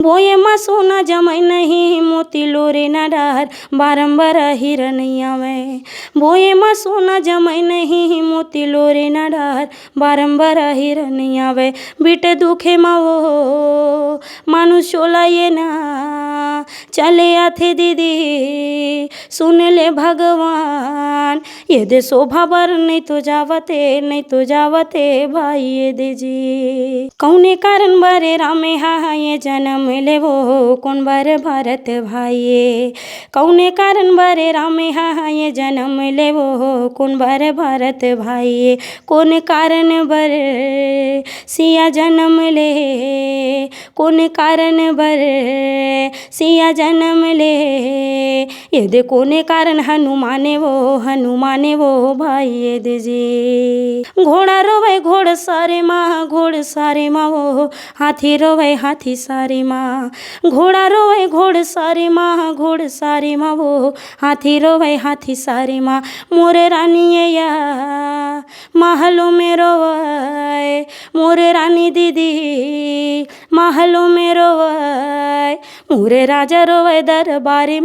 बोये मा सोना जमाई नहीं मोती लोरे न डार बारंबार हिरनैया में। बोये मा सोना जमाई नहीं मोती लोरे न डार बारंबार हिरनैया वे। बीटे दुखे मा वो मानुष चोला ये ना चले आथे दीदी सुन ले भगवान। ये दे शोभा बर नहीं तो जावते भाई ये दे जी। कौने कारण बारे रामे हा ये जन्म ले वो कौन बार भारत भाई। कौने कारण बारे रामे हा ये जन्म ले वो कौन बार भारत भाई। कौन कारण बर सिया जन्म ले कौन कारण बर सिया जन्म ले। ये दे कोने कारण हनुमाने वो भाई ये दे जी। घोड़ा रोवे घोड़ सारे माँ वो हाथी रोवे हाथी सारे माँ। घोड़ा रोवे घोड़ सारे माँ वो हाथी रोवे हाथी सारे माँ। मोरे रानी या महलों में रोवे मोरे रानी दीदी महलों में रोवे। मोरे राजा रोवे दरबारी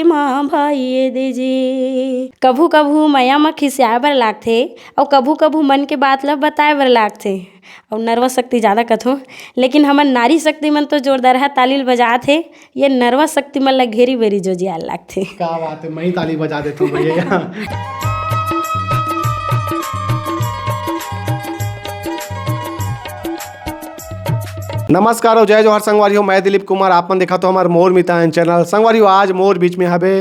माँ भाई ये दीजी। कभू कभू मैया म खिसियाए बर लागथे और कभू कभू मन के बात ला बताए बर लागथे और नर्वस शक्ति ज़्यादा कथो। लेकिन हमर नारी शक्ति मन तो जोरदार तालील बजात हे। ये नर्वस शक्ति मन ला घेरी बेरी जो जियाल लागथे। क्या बात है, मैं ही ताली बजा देता हूँ भैया। नमस्कार और जय जोहर संगवारी। मैं दिलीप कुमार, आपन देखा तो हमारे मोर मितान चैनल संगवारी। आज मोर बीच में हबे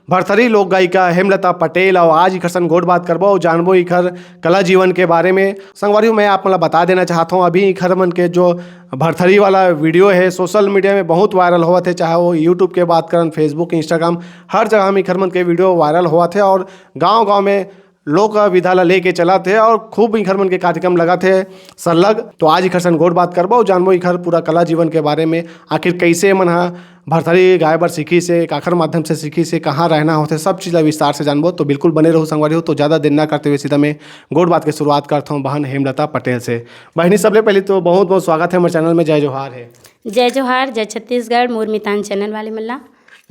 भरथरी लोक गायिका हेमलता पटेल और आज इखर गोट बात करबो और जानबो इखर कला जीवन के बारे में। संगवारी मैं आप मतलब बता देना चाहता हूँ, अभी इखर मन के जो भरथरी वाला वीडियो है सोशल मीडिया में बहुत वायरल हुआ थे, चाहे वो यूट्यूब के बात करन, फेसबुक, इंस्टाग्राम, हर जगह में इखर मन के वीडियो वायरल हुआ थे और गाँव में लोक विधा ला लेके चला थे और खूब इखर मन के कार्यक्रम लगा थे सरलग। तो आज इखर सन गोट बात करबो जानबो इखर पूरा कला जीवन के बारे में, आखिर कैसे मन हा भरथरी गाय बर सीखी से, काखर माध्यम से सीखी से, कहाँ रहना होते, सब चीज़ विस्तार से जानबो। तो बिल्कुल बने रहो संगवारी हो। तो ज़्यादा देर ना करते हुए सीधा मैं गोट बात की शुरुआत करता हूँ बहन हेमलता पटेल से। बहनी सबले पहले तो बहुत बहुत स्वागत है हमारे चैनल में। जय जोहार है। जय जोहार, जय छत्तीसगढ़, मोर मितान चैनल वाले मल्ला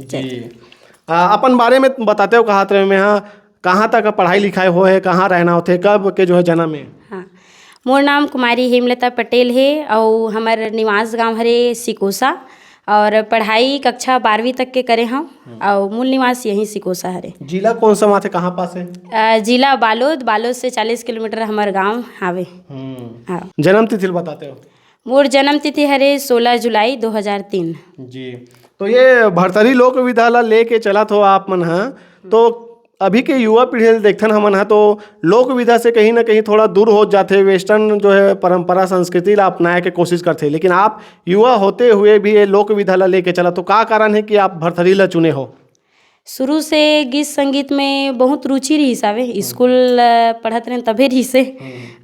जी। अपन बारे में बताते हो कहाँ तरह में, हाँ कहाँ तक पढ़ाई लिखाई हो है, कहाँ रहना होते, कब के जो है जन्म है। हाँ, मोर नाम कुमारी हेमलता पटेल है और हमार निवास गांव हरे सिकोसा और पढ़ाई कक्षा 12वीं तक के करे हम और मूल निवास यहीं सिकोसा हरे। जिला कौन सा वहाँ थे, कहाँ पास है? जिला बालोद से 40 किलोमीटर हमार गांव आवे। हाँ। जन्म तिथि बताते हो? मोर जन्म तिथि हरे 16 जुलाई 2003। जी। तो ये भरथरी लोक विधा ला लेके चला तो आप मन, हाँ तो अभी के युवा पीढ़ी देखथन हमन है तो लोक विधा से कहीं ना कहीं थोड़ा दूर हो जाते, वेस्टर्न जो है परंपरा संस्कृति ला अपनाए के कोशिश करते, लेकिन आप युवा होते हुए भी ये लोक विधा ला लेके चला, तो क्या कारण है कि आप भरथरी ला चुने हो? शुरू से गीत संगीत में बहुत रुचि रही सावे, स्कूल पढ़त रहे तभे रही से।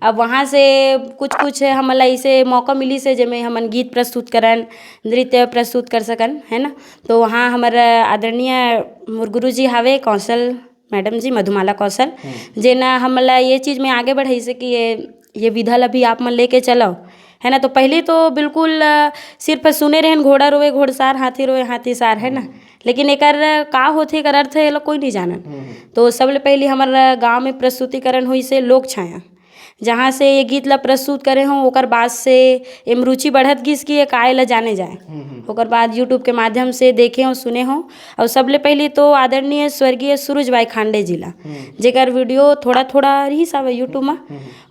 अब वहाँ से कुछ हमला इसे मौका मिली से जेमे हमन गीत प्रस्तुत करन, नृत्य प्रस्तुत कर सकन, है ना। तो वहाँ हमारा आदरणीय मोर गुरु जी हावे कौशल मैडम जी, मधुमाला कौशल, जेना हमला ये चीज़ में आगे बढ़ाई से कि ये विधा ला भी आप मन लेके चलो, है ना। तो पहले तो बिल्कुल सिर्फ सुने रहन घोड़ा रोवे घोड़सार, हाथी रोवे हाथीसार, है ना, लेकिन एकर का होथे एकर अर्थ है कोई नहीं जानन। तो सबले पहले हमारे गांव में प्रस्तुतिकरण हुई से लोक छाया, जहाँ से ये गीत ला प्रस्तुत करे हों, ओकर बाद से एम रुचि बढ़त गिस कि ये काय ला जाने जाए। ओकर बाद यूट्यूब के माध्यम से देखे हों, सुने हों और सबले पहले तो आदरणीय स्वर्गीय सूरज भाई खांडे जी ला, जेकर वीडियो थोड़ा रही सब यूट्यूब में,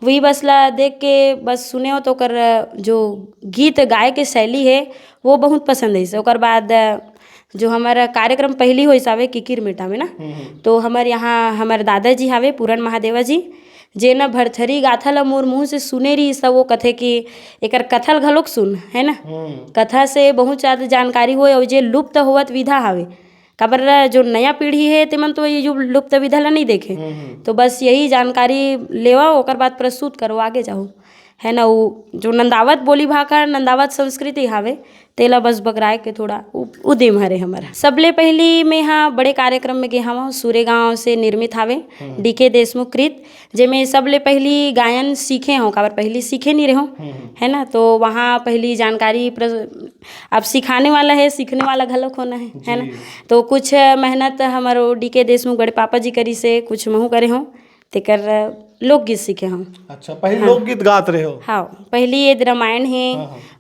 वही बस ला देख के बस सुने हो तो ओकर जो गीत गाय के शैली है वो बहुत पसंद है। ओकर बाद जो हमारा कार्यक्रम पहली हो सावे किकिर मेटा में ना, तो हमारे यहाँ हमारे दादाजी हावे पूरन महादेवा जी, जे न भरथरी गाथा ला मोर मुँह से सुने रही सब, वो कथे कि एकर कथल घलोक सुन, है ना। कथा से बहुत ज़्यादा जानकारी हो और जे लुप्त होवत विधा हावे, काबर जो नया पीढ़ी है तेमन तो ये जो लुप्त विधा ला नहीं देखे, तो बस यही जानकारी लेवा ओकर बाद प्रस्तुत करो, आगे जाओ, है ना, वो जो नंदावत बोली भाखा नंदावत संस्कृति हावे तेला बस बगराए के थोड़ा उदिम हरे हमारा। सबले पहली में यहाँ बड़े कार्यक्रम में गे हवा सूर्य गांव से निर्मित हावे डीके देशमुख कृत, जेमें सबले पहली गायन सीखे हों, काबर पहली सीखे नहीं रहो है ना, तो वहाँ पहली जानकारी अब सिखाने वाला है, सीखने वाला घलोक होना है ना, तो कुछ मेहनत हमारो डीके देशमुख बड़े पापा जी करी से कुछ महू करे हों तेकर लोकगीत सीखे हम। अच्छा, पहले लोकगीत गात रहे हो? हाँ, पहली ये रामायण है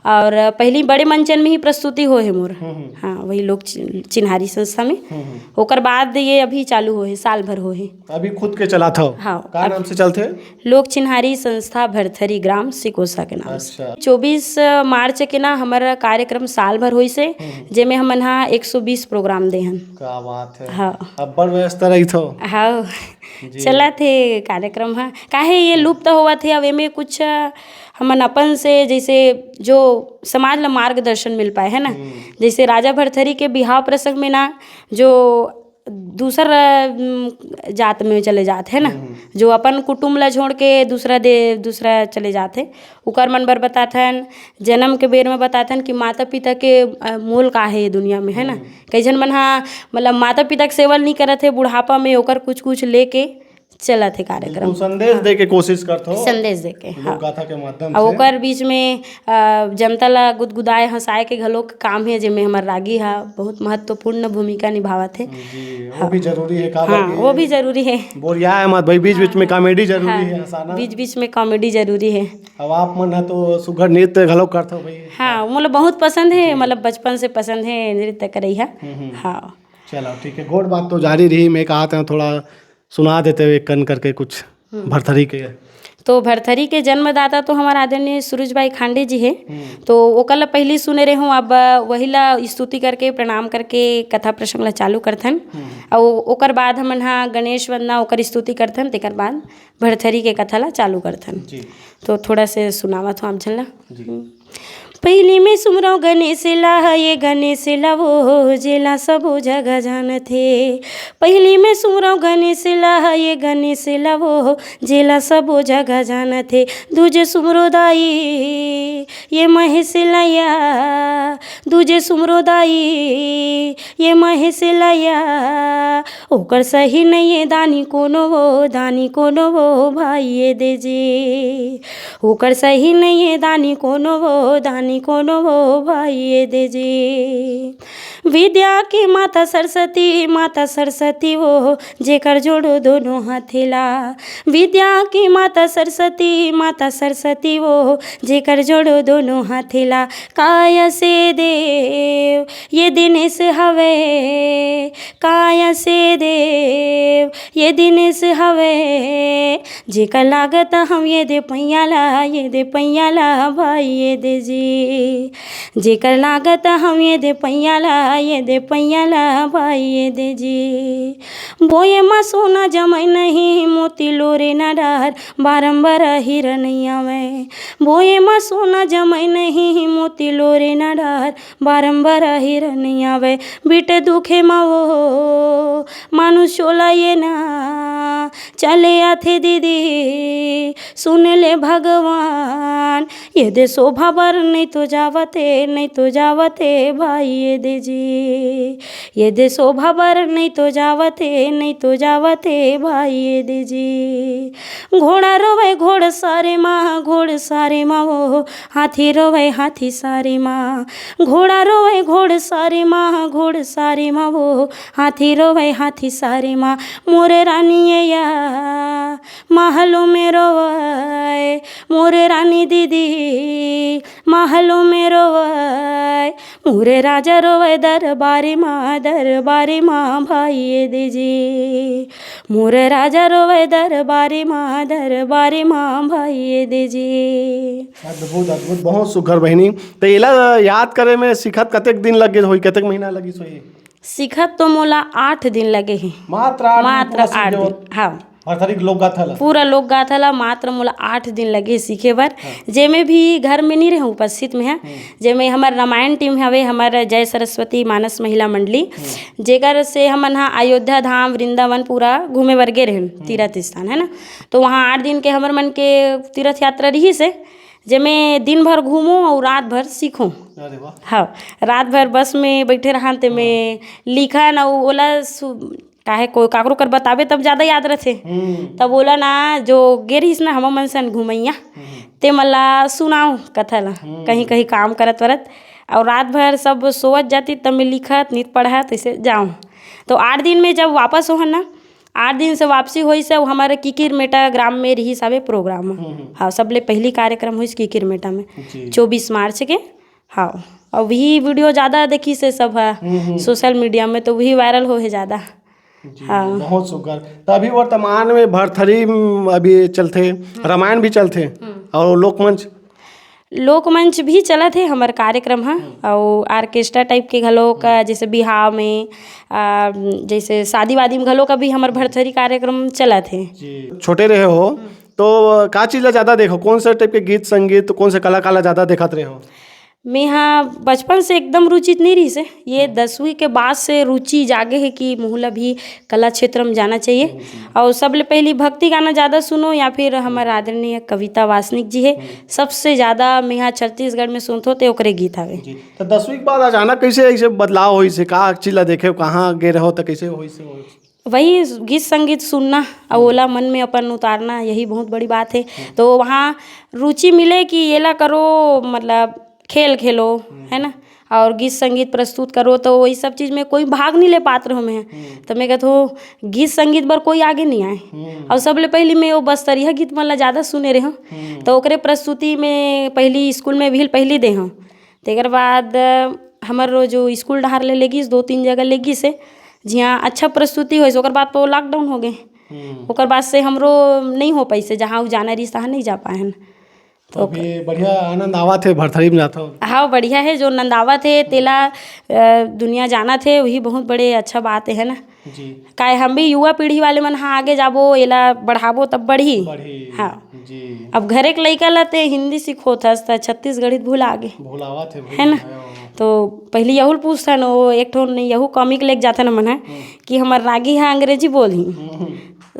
और पहली बड़े मंचन में ही प्रस्तुति हो है मोर। हाँ, वही लोक चिन्हारी संस्था में। ओकर बाद ये अभी चालू हो है, साल भर हो है। अभी खुद के चला था? हाँ, का नाम से चलते? लोक चिन्हारी संस्था भरथरी ग्राम सिकोसा के नाम से। 24 मार्च के ना हमारा कार्यक्रम साल भर हुई से, जेमे हमन हाँ 120 प्रोग्राम दे हन। क्या बात है। हाँ, अब बड़ व्यस्त रही थो। हाँ, चला थे कार्यक्रम। हाँ, काहे ये लुप्त हुआ थे, अब एमे कुछ हमन अपन से जैसे जो समाज ला मार्गदर्शन मिल पाए है ना, जैसे राजा भरथरी के बिहाव प्रसंग में ना जो दूसर जात में चले जाते है ना, जो अपन कुटुंब ला छोड़ के दूसरा चले जाते, उकर मन बर बताथन, जन्म के बेर में बताथन कि माता पिता के मोल का है ये दुनिया में है ना। कई जन मन हाँ मतलब माता पिता के सेवा नहीं करत है, बुढ़ापा में ओकर कुछ कुछ लेके चला थे कार्यक्रम। संदेश दे के कोशिश करते हो? संदेश दे के, हाँ, गाथा के माध्यम से। ओकर बीच में जनता ला गुदगुदाए हंसाए के घलो काम है, जिसमें हमार रागी हा बहुत महत्वपूर्ण भूमिका निभावत है। वो भी जरूरी है। हाँ, वो भी जरूरी है। बोरिया है मत भाई, बीच बीच में कॉमेडी जरूरी है, हंसाना बीच बीच में कॉमेडी जरूरी है। अब आप मन है तो सुगर नृत्य घलो करते हो भाई? हाँ, मतलब बहुत पसंद है, मतलब बचपन से पसंद है नृत्य करई है। हाँ, चलो ठीक है, गोड बात तो जारी रही। मैं कहा था थोड़ा सुना देते हुए कन करके कुछ भरथरी के। तो भरथरी के जन्मदाता तो हमारा आदरणीय सूरज भाई खांडे जी है, तो ओकला पहली सुने रहे हूँ। अब वही ला स्तुति करके प्रणाम करके कथा प्रसंग ला चालू करथन, और ओकर बाद हमन हाँ गणेश वंदना ओकर स्तुति करथन, तेकर बाद भरथरी के कथा ला चालू करथन। तो थोड़ा से सुनावत हूँ आप झन ला। पहली में सुमरो गणेश ला, ये गणेश ला वो जेला सबो जगह जानथे। पहली में सुमरो गणेश ला, ये गणेश ला वो जेला सबो जगह जानथे। दूजे सुमरो दाई ये महेश लया, दूजे सुमरो दाई ये महेश लया। ओकर सही नहीं है दानी कोनो वो भाई ये दे जे। ओकर सही नहीं है दानी कोनो वो भाई ये दे जे। विद्या की माता सरस्वती वो जेकर जोड़ो दोनों हाथेला। विद्या की माता सरस्वती वो जेकर जोड़ो दोनों हाथेला। काया से देव ये दिनेश हवे, काया से देव ये दिनेश हवे। जेकर लागत हम ये दे पैयाला भाई ये दे जी। जेकर लागत हम ये दे पैयाला भाई ये दे जी। बोए मा सोना जमै नहीं मोती लोरे न डार, बारंबार हिरनैया में। बोए मा सोना जमै नहीं मोती लोरे न डार, बारंबार हिरनैया वे। बीटे दुखे मा वो मानुष चोला ये ना चले आथे दीदी, सुन ले भगवान ये दे शोभा बर नहीं तो जावते भाई ये दे जी। ये दे शोभा बर नहीं तो जावते भाई ये दे जी। घोड़ा रोवे घोड़ सारे माँ वो हाथी रोवे हाथी सारे माँ। घोड़ा रोवे घोड़ सारे माँ वो हाथी रोवे हाथी सारे माँ। मोरे रानी या महलों में रोवे, मोरे रानी दीदी महलों में रोवे। मोरे राजा रोवे दरबारी माँ भाई ये दीजी। मोरे राजा रोवे दरबारी माँ भाई ये दीजी। अद्भुत बहुत सुघर बहनी। तो एला याद करे में सिखत कतेक दिन लगे होई, कतेक महीना लगी सोई? सिखत तो मोला 8 दिन लगे हैं। मात्र 8 दिन। हाँ, भरथरी लोक गाथा ला पूरा लोक गाथा ला मात्र मोला 8 दिन लगे सीखे बर। जेमे भी घर में नहीं रहे उपस्थित में है, जेमे हमार रामायण टीम हवे, हमार जय सरस्वती मानस महिला मंडली, जेकर से हमन हाँ अयोध्या धाम वृंदावन पूरा घूमे बर गे रहे तीर्थ स्थान है ना। तो वहाँ 8 दिन के हमर मन के तीर्थ यात्रा रही से, जेमें दिन भर घूमूं और रात भर सीखूं। अरे वाह। हाँ, रात भर बस में बैठे रहा ते में लिखा ना ओला काहे कोई काकरो कर बतावे तब ज़्यादा याद रथे। तब बोला ना जो गे रहीस ना हम मन सन घुमैया ते मला सुनाओ कथा ला कहीं कहीं काम करत वरत और रात भर सब सोवत जाती तब मैं लिखत नित पढ़त ऐसे जाऊँ। तो 8 दिन में जब वापस हो ना 8 दिन से वापसी हुई से हमारे किकिर मेटा ग्राम में रही साबे प्रोग्राम। हाँ, सबले पहली कार्यक्रम हुई किकिर मेटा में 24 मार्च के। हाँ, और वही वीडियो ज़्यादा देखी से सब है सोशल मीडिया में, तो वही वायरल हो है ज़्यादा। हाँ, बहुत सुगर। तो अभी वर्तमान में भरथरी अभी चलते, रामायण भी चलते और लोकमंच भी चलत है हमारे कार्यक्रम। हाँ, और आर्केस्ट्रा टाइप के घलों का जैसे बिहाव में जैसे शादी वादी में घलों का भी हमारे भरथरी कार्यक्रम चलत है। छोटे रहे हो तो का चीज़ ला ज़्यादा देखो, कौन सा टाइप के गीत संगीत कौन से कलाकार ला ज़्यादा देखत रहे हो? मैं हाँ बचपन से एकदम रुचि नहीं रही से, ये 10वीं के बाद से रुचि जागे है कि मोहला भी कला क्षेत्र में जाना चाहिए। और सबले पहली भक्ति गाना ज़्यादा सुनो या फिर हमारे आदरणीय कविता वासनिक जी है सबसे ज़्यादा मैं यहाँ छत्तीसगढ़ में सुनते तो ओकरे गीत हवे। तो 10वीं के बाद अचानक कैसे ऐसे बदलाव हुई से, का चीज़ ला देखे कहाँ गे रहो तो कैसे हुई से? वही गीत संगीत सुनना और ओला मन में अपन उतारना, यही बहुत बड़ी बात है। तो वहाँ रुचि मिले कि ये ला करो, मतलब खेल खेलो है ना, और गीत संगीत प्रस्तुत करो, तो वही सब चीज़ में कोई भाग नहीं ले पात्र हो मैं। तो मैं कहता हूँ गीत संगीत पर कोई आगे नहीं आए। और सबले पहली मैं वो बस्तरिया गीत मतलब ज़्यादा सुने रहे हूँ, तो ओकरे प्रस्तुति में पहली स्कूल में भी पहली दे हूँ। तेकर बाद हमारे जो स्कूल डहार ले लेगी 2-3 जगह लेगी से जहाँ अच्छा प्रस्तुति हो, ओकर बाद तो लॉकडाउन हो गए। ओकर बाद से हमरो नहीं हो पैसे जहाँ जाना रही तहाँ नहीं जा पाए। तो अभी बढ़िया आनंद आवा थे भरथरी में जाता हूँ। हाँ, बढ़िया है जो नंदावा थे तेला दुनिया जाना थे, वही बहुत बड़े अच्छा बात है ना जी। काहे हम भी युवा पीढ़ी वाले मन हाँ आगे जाबो एला बढ़ाबो तब बढ़ी। हाँ जी। अब घरे के लइका लाते हिंदी सीखो था छत्तीसगढ़ी भूला थे है ना। तो पहले यहूल पूछता न वो एक ठो यहू कॉमिक लेके जाता न मन है कि हमार रागी है अंग्रेजी बोली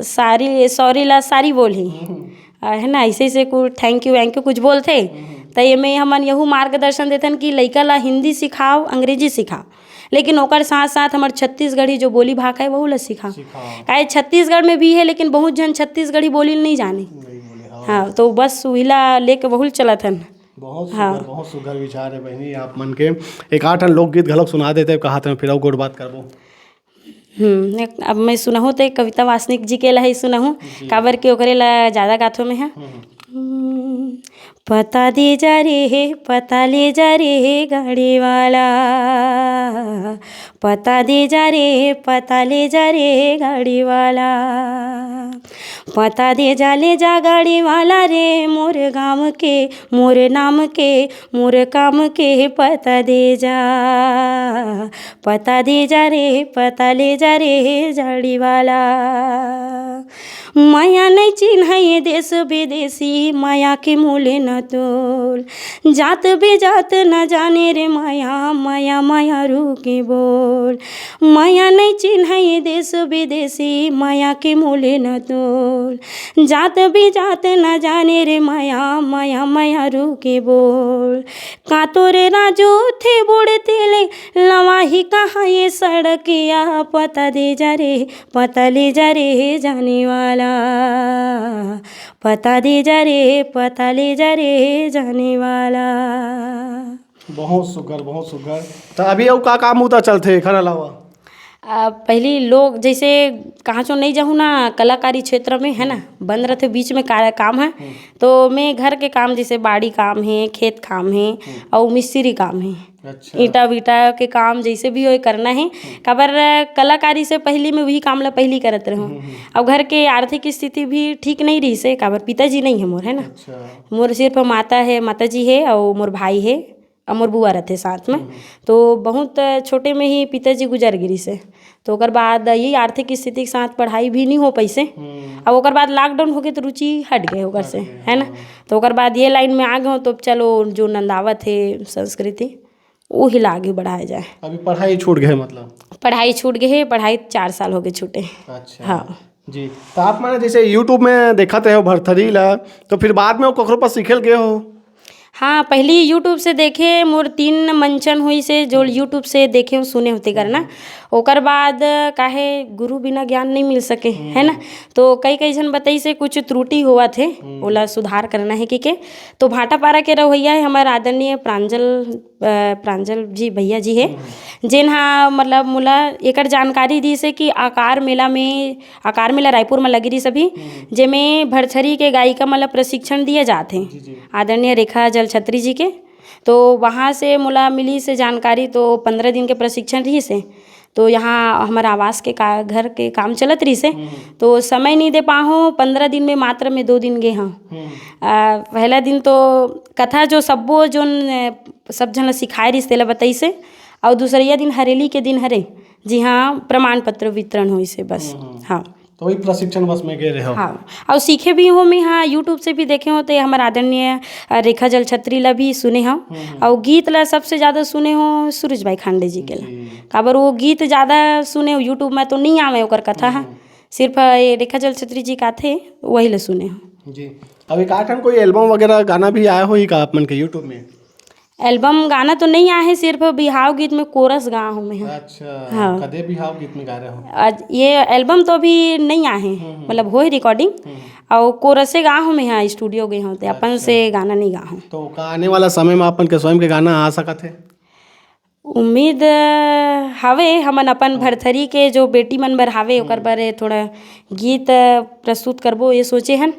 सारी सॉरी ला सारी बोली है ना, ऐसे कुछ थैंक यू कुछ बोलते। तो ये में हमन यहू मार्गदर्शन देथन कि लइका ला हिंदी सिखाओ अंग्रेजी सिखाओ, लेकिन ओकर साथ साथ हमारे छत्तीसगढ़ी जो बोली भाषा है वही ला सिखाओ। काहे छत्तीसगढ़ में भी है लेकिन बहुत जन छत्तीसगढ़ी बोली नहीं जाने। हाँ, तो बस वही ला लेके बहुत चलत हन। बहुत सुघर विचार है बहनी आप मन के। एक 8 लोकगीत घलोक सुना देते कहा था फिर गोड़ बात करबो। अब मैं सुनाहूँ तो कविता वासनिक जी के ला ही सुनाहूँ काबर के ओकरे ला ज़्यादा गाथों में है। पता दे जा रे पता ले जा रे गाड़ी वाला, पता दे जा रे पता ले जा रे गाड़ी वाला, पता दे जा ले जा गाड़ी वाला रे मोर गाँव के मोर नाम के मोर काम के पता दे जा, पता दे जा रे पता ले जा रे गाड़ी वाला। माया नहीं चिन्ह ये देश विदेशी माया के मूल्य न तोल, जात बेजात न जाने रे माया माया माया रू के बोल। माया नहीं चिन्ह ये देश विदेशी माया के मूल्य न तोल, जात बेजात न जाने रे माया माया माया रू के बोल। का तोरे राजू थे बुढ़ते ले लवाही कहाँ ये सड़किया, पता दे जा रे पता ले जा रे जाने वाला, पता दे जा रे पता ले जा रे जाने वाला। बहुत सुगर। तो अभी और का काम होता चलते खर अलावा? पहली लोग जैसे कहाँ चो नहीं जाऊँ ना कलाकारी क्षेत्र में है ना, बंद रहते बीच में काम है। तो मैं घर के काम जैसे बाड़ी काम है अब काम है और मिस्त्री काम है। अच्छा। ईटा वीटा के काम जैसे भी हो करना है, काबर कलाकारी से पहली में वही काम ला पहली करत रहूँ। अब घर के आर्थिक स्थिति भी ठीक नहीं रही से, काबर पिताजी नहीं है मोर है ना। अच्छा। मोर सिर्फ माता जी है और मोर भाई है और मोर बुआ रहते साथ में। तो बहुत छोटे में ही पिताजी गुजर गिरी से, तो ओकर बाद यही आर्थिक स्थिति के साथ पढ़ाई भी नहीं हो पैसे। अब ओकर बाद लॉकडाउन हो गए तो रुचि हट गए ओकर से है ना। तो ओकर बाद ये लाइन में आ गए तो चलो जो नंदावत है संस्कृति वो ही आगे बढ़ाया जाए। अभी पढ़ाई छूट गए मतलब? पढ़ाई छूट गए है, पढ़ाई 4 साल हो गए छूटे। अच्छा। हाँ जी। तो आप मैंने जैसे यूट्यूब में देखते हो भरथरी ला, तो फिर बाद में वो ककरो पर सीखल गए हो? हाँ, पहली यूट्यूब से देखे मोर 3 मंचन हुई से जो यूट्यूब से देखे हो सुने होते करना। ओकर बाद काहे गुरु बिना ज्ञान नहीं मिल सके है ना। तो कई जन बताई से कुछ त्रुटि हुआ थे, ओला सुधार करना है के तो भाटापारा के रवैया है हमारे आदरणीय प्रांजल जी भैया जी है, जिन हाँ मतलब मोला एकर जानकारी दी से कि आकार मेला रायपुर में लगी रही सभी, जेमें भरथरी के गायिका मतलब प्रशिक्षण दिए जाते आदरणीय रेखा जल छत्री जी के। तो वहाँ से मोला मिली से जानकारी, तो 15 दिन के प्रशिक्षण रही से। तो यहाँ हमारा आवास के घर के काम चलत रही से, तो समय नहीं दे पाऊँ 15 दिन में, मात्र में 2 दिन गए हाँ। पहला दिन तो कथा जो सब्बो जो सब जन सिखाए रही तेला बताई से, और दूसरिया दिन हरेली के दिन हरे जी हाँ प्रमाण पत्र वितरण हुई से बस। हाँ, तो वही प्रशिक्षण बस में गए रहे हो। हाँ, और सीखे भी हो मैं हाँ यूट्यूब से भी देखे हो, तो हमारे आदरणीय रेखा जल छत्री ला भी सुने हो, और गीत ला सबसे ज़्यादा सुने हो सूरज भाई खांडे जी के ला। काबर वो गीत ज़्यादा सुने हो यूट्यूब में तो नहीं आवे ओकर कथा हाँ, सिर्फ ये रेखा जल छत्री जी का थे वही ला सुने हो जी। अभी काठन कोई एल्बम वगैरह गाना भी आया हो ही का अपन के यूट्यूब में? एल्बम गाना तो नहीं आया है, सिर्फ बिहाव गीत में कोरस गा हूँ मैं। अच्छा, हाँ। कदे बिहाव गीत में गा रहे हो? आज ये एल्बम तो अभी नहीं आए हैं, मतलब हो ही रिकॉर्डिंग, और कोरसे गा हूँ मैं यहाँ स्टूडियो गए हूँ, तो अपन से गाना नहीं गा हूँ। तो का आने वाला समय में अपन के स्वयं के गाना आ सकत है? उम्मीद हवे हमन अपन भरथरी के जो बेटी मन बर हावे ओकर बर थोड़ा गीत प्रस्तुत करबो ये सोचे हन,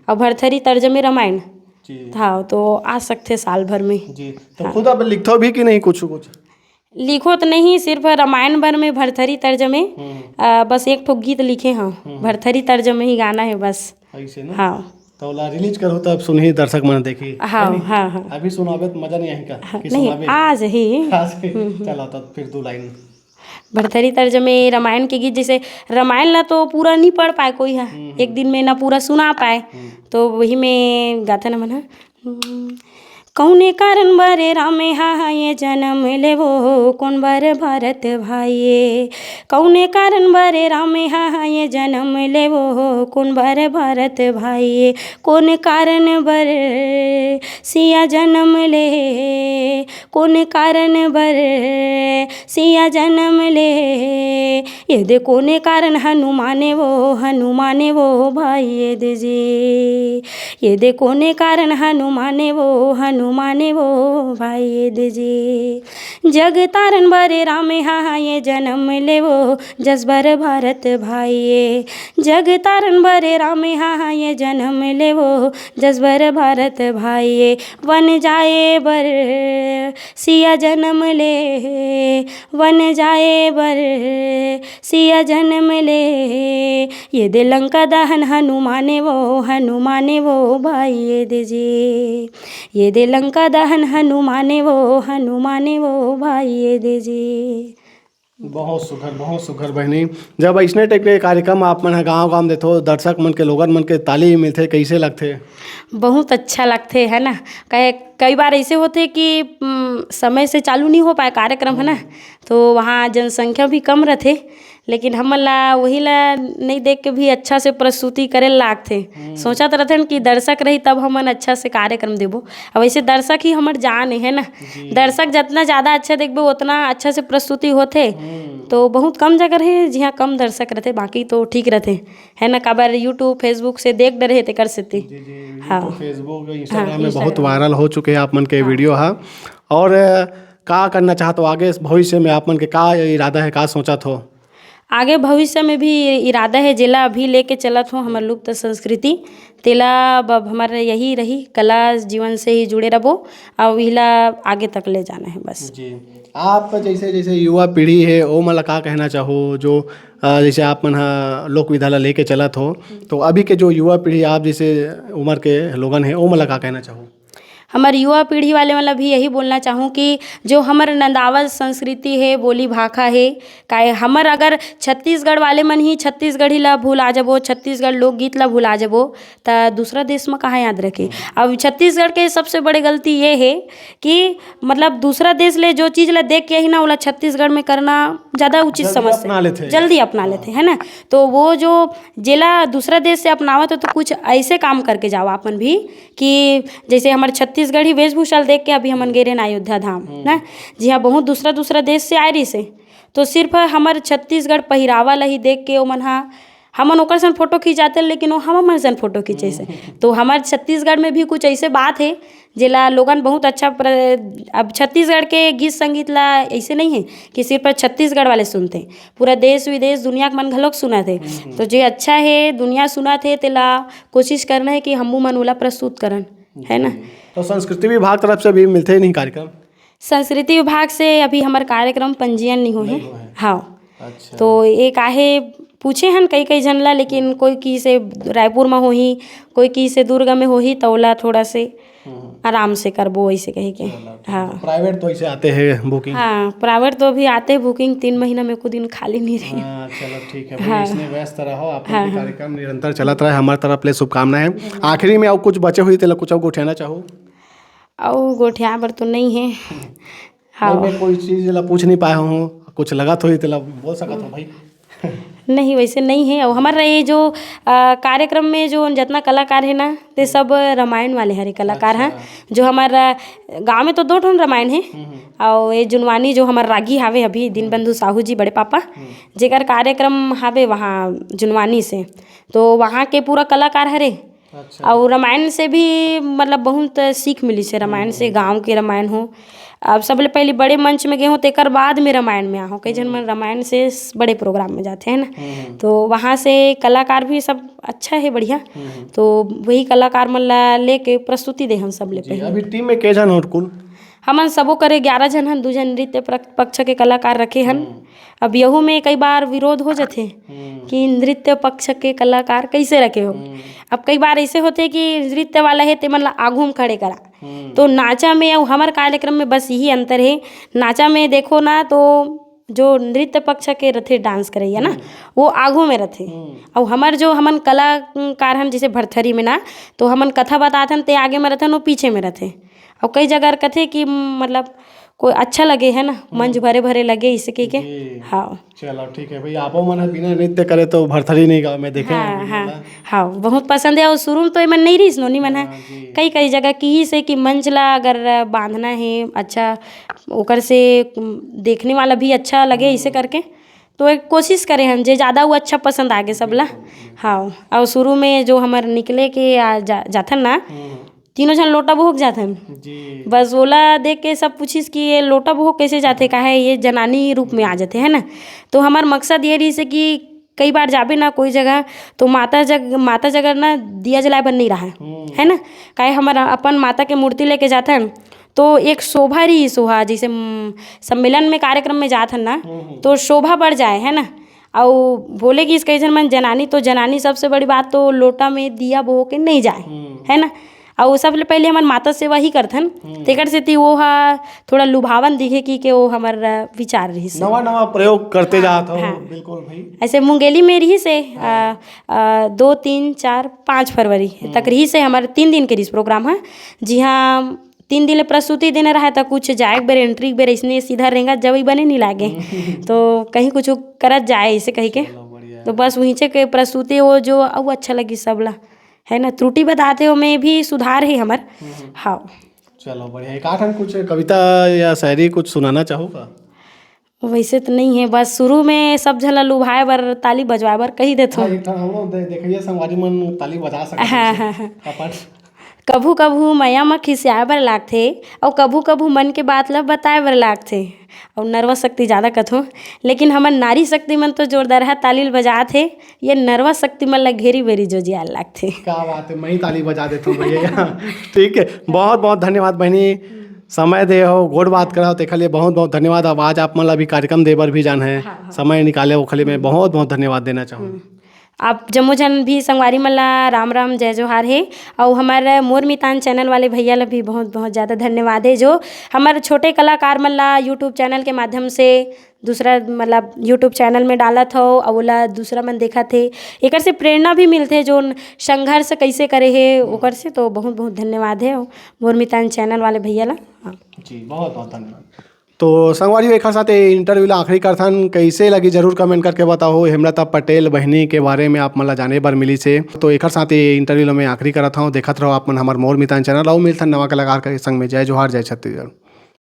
और भरथरी तर्जमे रामायण हाँ तो आ सकते साल भर में जी। तो खुद अब लिखते भी कि नहीं कुछ लिखो तो नहीं, सिर्फ रामायण भर में भरथरी तर्जमे बस एक ठो गीत लिखे हाँ, भरथरी तर्जमे ही गाना है बस ऐसे ना। हाँ, तो ला रिलीज करो तब सुनही दर्शक मन देखी। हाँ हाँ हाँ। अभी सुनाबे तो मजा नहीं आएगा कि नहीं सुनाबे आज ही चला तो फिर 2 लाइन भरथरी तर्जमे रामायण के गीत, जैसे रामायण ना तो पूरा नहीं पढ़ पाए कोई है, एक दिन में ना पूरा सुना पाए, तो वही में गाथा न मना कौने कारण बरे रामे हा ये जन्म लेवो कौन बर भरत भाइये, कौने कारण बरे रामे हा ये जन्म लेवो कौन बर भरत भाइये, कौन कारण बर सिया जन्म ले, कौन कारण बर सिया जन्म ले, ये दे कोने कारण हनुमाने वो भाई ये दे जी, ये दे कोने कारण हनुमाने वो भाई ये दे जी, जग तारन बरे रामे हा ये जन्म ले वो जसबर भारत भाई ये, जग तारन बरे रामे हा ये जन्म ले वो जसबर भारत भाई ये, वन जाए बर सिया जन्म ले, वन जाए बर सिया जन्म ले, ये दे लंका दहन हनुमाने वो भाई ये दे जी, ये दे लंका दहन हनुमाने वो भाई ये दे जी। बहुत सुघर बहनी। जब ऐसने टाइप के कार्यक्रम आप मन गाँव देते हो, दर्शक मन के लोगन मन के ताली मिलते, कैसे लगते? बहुत अच्छा लगते है ना। कई बार ऐसे होते कि समय से चालू नहीं हो पाए कार्यक्रम है ना, तो वहाँ जनसंख्या भी कम रहते, लेकिन हमन ला वही ला नहीं देख के भी अच्छा से प्रस्तुति करे लागथे। सोचत रहथन कि दर्शक रही तब हमन अच्छा से कार्यक्रम देबो, अब वैसे दर्शक ही हमर जान है ना, दर्शक जितना ज़्यादा अच्छा देखबो उतना अच्छा से प्रस्तुति होथे। तो बहुत कम जगह रहे जहाँ कम दर्शक रहते, बाकी तो ठीक रहते है ना। काबर यूट्यूब फेसबुक से देख डरे थे कर सकते। हाँ, फेसबुक इंस्टाग्राम में बहुत वायरल हो चुके हैं आप मन के वीडियो। हाँ, और का करना चाहते हो आगे भविष्य में? आप मन के का इरादा है, का सोचत हो? आगे भविष्य में भी इरादा है जेला अभी लेके चलत हो हमार लुप्त संस्कृति तेला हमारा यही रही, कला जीवन से ही जुड़े रहो और इला आगे तक ले जाना है बस जी। आप जैसे युवा पीढ़ी है वो मतलब का कहना चाहो, जो जैसे आप मन लोक विद्यालय लेके चलत हो, तो अभी के जो युवा पीढ़ी आप जैसे उम्र के लोगन है वो मतलब का कहना चाहो? हमारे युवा पीढ़ी वाले मतलब भी यही बोलना चाहूँ कि जो हमार नंदावत संस्कृति है, बोली भाखा है, काहे हमर अगर छत्तीसगढ़ वाले मन ही छत्तीसगढ़ी ला भूला जबो, छत्तीसगढ़ लोकगीत ला भूला जबो, तो दूसरा देश में कहाँ याद रखे। अब छत्तीसगढ़ के सबसे बड़ी गलती ये है कि मतलब दूसरा देश ले जो चीज़ ला देख के ही ना वाला छत्तीसगढ़ में करना ज़्यादा उचित समझते, जल्दी अपना लेते है ना। तो वो जो जिला दूसरा देश से अपनावत हो तो कुछ ऐसे काम करके जाओ अपन भी कि जैसे हमारे छत्तीसगढ़ी वेशभूषा देख के अभी हमन गे रहे अयोध्या धाम ना। जी हाँ, बहुत दूसरा दूसरा देश से आए रही से, तो सिर्फ हमार छत्तीसगढ़ पहिरावा ला ही देख के ओमन हा हमन ओकर सन फोटो खिंचाते, लेकिन वो हमन सन फोटो खींचे से। तो हमारे छत्तीसगढ़ में भी कुछ ऐसे बात है जेला लोगन बहुत अच्छा अब छत्तीसगढ़ के गीत संगीत ला ऐसे नहीं है कि सिर्फ छत्तीसगढ़ वाले सुनते, पूरा देश विदेश दुनिया के मन घलोक सुना थे। तो जे अच्छा है दुनिया सुना थे तेला कोशिश करना है कि हमू मन ओला प्रस्तुत करन, है ना। तो संस्कृति विभाग तरफ से भी मिलते नहीं कार्यक्रम? संस्कृति विभाग से अभी हमार कार्यक्रम पंजीयन नहीं हुए हैं। हाँ, अच्छा। तो एक आहे पूछे हन कई कई जन ला, लेकिन कोई की से रायपुर में होही, कोई की से दुर्ग में होही, तो ओला थोड़ा से आराम से करबो ऐसे कहे के। हाँ, प्राइवेट तो ऐसे आते हैं बुकिंग? हाँ, प्राइवेट तो अभी आते हैं बुकिंग, 3 महीना में को दिन खाली नहीं रहे। चलो ठीक है भाई, इसमें व्यस्त रहो, आपका भी कार्यक्रम निरंतर चलत रहे, हमारे तरफ ले शुभकामनाएं। आखिरी में और कुछ बचे हुई तो कुछ और गोठियाना चाहो? और गोठिया पर तो नहीं है। हाँ, मैं कोई चीज़ ला पूछ नहीं पाया हूँ, कुछ लगा तो ही तो बोल सका था भाई। नहीं वैसे नहीं है। और हमारा ये जो कार्यक्रम में जो जितना कलाकार है ना, ते सब रामायण वाले हरे कलाकार हैं। जो हमारा गांव में तो 2 ठन रामायण है, और ये जुनवानी जो हमारा रागी हावे अभी दीनबंधु साहू जी बड़े पापा, जेकर कार्यक्रम हावे वहाँ जुनवानी से, तो वहाँ के पूरा कलाकार हरे। और रामायण से भी मतलब बहुत सीख मिली से, रामायण से गांव के रामायण हो। अब सबले पहले बड़े मंच में गए हो, तेकर बाद में रामायण में आहो। कई जन मन रामायण से बड़े प्रोग्राम में जाते हैं ना, तो वहाँ से कलाकार भी सब अच्छा है, बढ़िया। तो वही कलाकार मन ला लेके प्रस्तुति दे हम सबले पहले। अभी टीम में के जन हो कुल? हमन सबो करे 11 जन हन, 2 जन नृत्य पक्ष के कलाकार रखे हन। अब यहू में कई बार विरोध हो जाते कि नृत्य पक्ष के कलाकार कैसे रखे हो। अब कई बार ऐसे होते कि नृत्य वाला है ते मन ला आगू में खड़े करा, तो नाचा में और हमारे कार्यक्रम में बस यही अंतर है। नाचा में देखो ना तो जो नृत्य पक्ष के रथे डांस करैया ना, वो आगू में रथे। और हमार जो हमन कलाकार हन जैसे भरथरी में ना, तो हमन कथा बताथन ते आगे में रथन, वो पीछे में रथे। और कई जगह कथे कि मतलब कोई अच्छा लगे है ना, मंच भरे भरे लगे इसे के। हाँ, चलो ठीक है भाई, आपो मन बिना नृत्य करे तो भरथरी नहीं गा, मैं देखे हाँ हाँ हाँ, बहुत पसंद है। और शुरू में तो मन नहीं रही स्नोनी मन है, कई कई जगह की ही से कि मंच ला अगर बांधना है अच्छा, ओकर से देखने वाला भी अच्छा लगे इसे करके, तो एक कोशिश करें हम जे ज़्यादा वो अच्छा पसंद आगे सबला। हाँ, और शुरू में जो हमारे निकले के जाथन ना, 3 जन लोटा भोग जाथन जी। बस ओला देख के सब पूछिस कि ये लोटा भोग कैसे जाते, का है ये जनानी रूप में आ जाते है ना। तो हमार मकसद ये रही से कि कई बार जाबे ना कोई जगह, तो माता जगह ना दिया जलाए बन नहीं रहा है ना, काहे हमारा अपन माता के मूर्ति लेके जाथन, तो एक शोभा रही सोहा, जैसे सम्मेलन में कार्यक्रम में जाथन ना, तो शोभा बढ़ जाए है ना। और बोले कि इस कई जन मन जनानी, तो जनानी सबसे बड़ी बात तो लोटा में दिया बो के नहीं जाए है ना। और सबले पहले हमार माता सेवा ही करथन, तेकर सेती वो हा थोड़ा लुभावन दिखे कि वो हमार विचार रही से नवा प्रयोग करते जात हो। बिल्कुल भाई, ऐसे मुंगेली में रही से 2, 3, 4, 5 फरवरी तक रही से हमारे 3 दिन के प्रोग्राम है। जी हाँ, 3 दिन प्रस्तुति देने रहा था, कुछ जाए बेर एंट्री बेर इसने सीधा रहेगा जब ही बने नहीं लागे तो कहीं कुछ करत जाए इसे कही के, तो बस वहीं से के प्रस्तुति वो जो अब अच्छा लगी सबला है ना। त्रुटि बताते हो में भी सुधार है हमार। हाँ, चलो बढ़िया। एक आठ कुछ कविता या शायरी कुछ सुनाना चाहोगा? वैसे तो नहीं है, बस शुरू में सब झला लुभाए बर ताली बजवाए बर कही देते हो। देखिए संगवारी मन ताली बजा सकते हैं। कभू कभू मैया म खिसियाए बर लागथे, और कभू कभू मन के बात ला बताए बर लागथे, और नर्वस शक्ति ज़्यादा कथो। लेकिन हमार नारी शक्ति मन तो जोरदार है, ताली बजात है, ये नर्वस शक्ति मन ला घेरी बेरी जो जिया लागथे। क्या बात है, मैं ही ताली बजा देता हूँ भैया। ठीक है, बहुत बहुत धन्यवाद बहनी, समय दे हो गोड़ बात करा तो लिए बहुत बहुत धन्यवाद। अब आज आप मतलब अभी कार्यक्रम दे बर भी जान है, समय निकाले वो खाली मैं बहुत बहुत धन्यवाद देना चाहूँ। आप जम्मो जन भी संगवारी मन ला राम राम जय जोहार है। और हमारे मोर मितान चैनल वाले भैया ला भी बहुत बहुत ज़्यादा धन्यवाद है, जो हमारे छोटे कलाकार मन ला यूट्यूब चैनल के माध्यम से दूसरा मतलब यूट्यूब चैनल में डालत हो, और ओला दूसरा मन देखा थे, एक से प्रेरणा भी मिलते जो संघर्ष कैसे करे है ओकर से। तो बहुत बहुत धन्यवाद है मोर मितान चैनल वाले भैया ला। हाँ जी, बहुत बहुत धन्यवाद। तो संगवारी एक साथ इंटरव्यू ला आखिरी करथन कैसे लगी जरूर कमेंट करके बताओ। हेमलता पटेल बहनी के बारे में आप मला जाने बर मिली से तो एक साथ इंटरव्यू ला मैं आखिरी करत हूँ। देखत रहो आप मन हमार मोर मितान चैनल और मिलथन नवा कलाकार के संग में। जय जोहार, जय छत्तीसगढ़।